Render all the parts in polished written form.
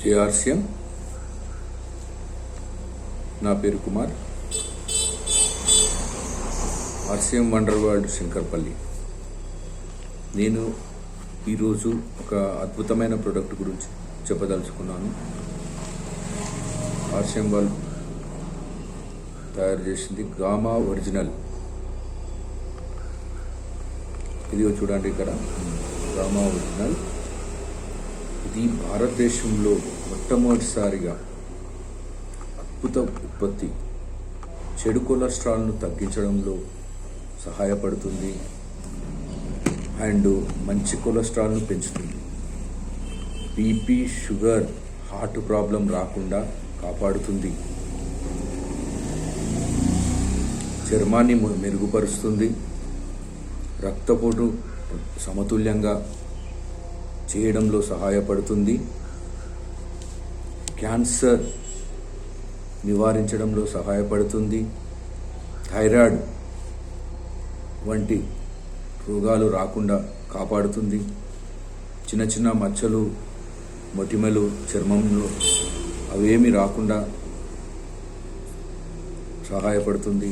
JRCM. నా పేరు Kumar. RCM wonder world Shankarpalli. నేను ఈరోజు ఒక అద్భుతమైన ప్రోడక్ట్ గురించి చెప్పదలుచుకున్నాను. ఆర్సీఎం వాళ్ళు తయారు చేసింది గామా ఒరిజినల్. ఇది చూడండి, ఇక్కడ గామా ఒరిజినల్. ఇది భారతదేశంలో మొట్టమొదటిసారిగా అద్భుత ఉత్పత్తి. చెడు కొలెస్ట్రాల్ను తగ్గించడంలో సహాయపడుతుంది అండ్ మంచి కొలెస్ట్రాల్ను పెంచుతుంది. బీపీ, షుగర్, హార్ట్ ప్రాబ్లం రాకుండా కాపాడుతుంది. చర్మాన్ని మెరుగుపరుస్తుంది. రక్తపోటు సమతుల్యంగా చేయడంలో సహాయపడుతుంది. క్యాన్సర్ నివారించడంలో సహాయపడుతుంది. థైరాయిడ్ వంటి రోగాలు రాకుండా కాపాడుతుంది. చిన్న చిన్న మచ్చలు, మొటిమలు చర్మంలో అవేమీ రాకుండా సహాయపడుతుంది.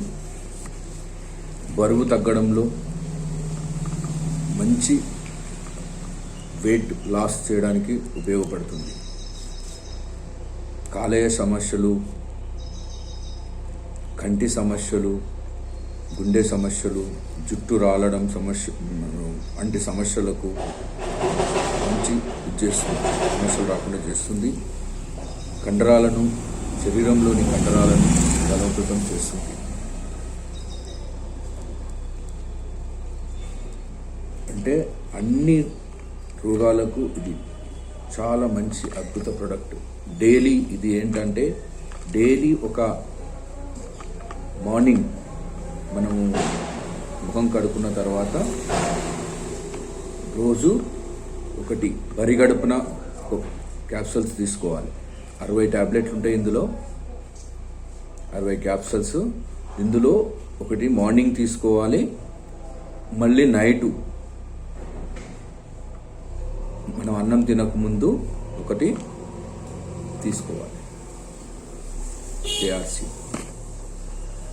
బరువు తగ్గడంలో, మంచి వెయిట్ లాస్ చేయడానికి ఉపయోగపడుతుంది. కాలేయ సమస్యలు, కంటి సమస్యలు, గుండె సమస్యలు, జుట్టు రాలడం వంటి సమస్యలకు మంచి సమస్యలు రాకుండా చేస్తుంది. కండరాలను, శరీరంలోని కండరాలను బలోపేతం చేస్తుంది. అంటే అన్ని రోగాలకు ఇది చాలా మంచి అద్భుత ప్రోడక్ట్. డైలీ ఇది ఏంటంటే, డైలీ ఒక మార్నింగ్ మనము ముఖం కడుక్కున్న తర్వాత రోజు ఒకటి బరిగడుపున ఒక క్యాప్సూల్స్ తీసుకోవాలి. 60 ట్యాబ్లెట్లు ఉంటాయి ఇందులో, 60 క్యాప్సూల్స్. ఇందులో ఒకటి మార్నింగ్ తీసుకోవాలి, మళ్ళీ నైటు మనం అన్నం తినకముందు ఒకటి తీసుకోవాలి. జేఆర్సీ.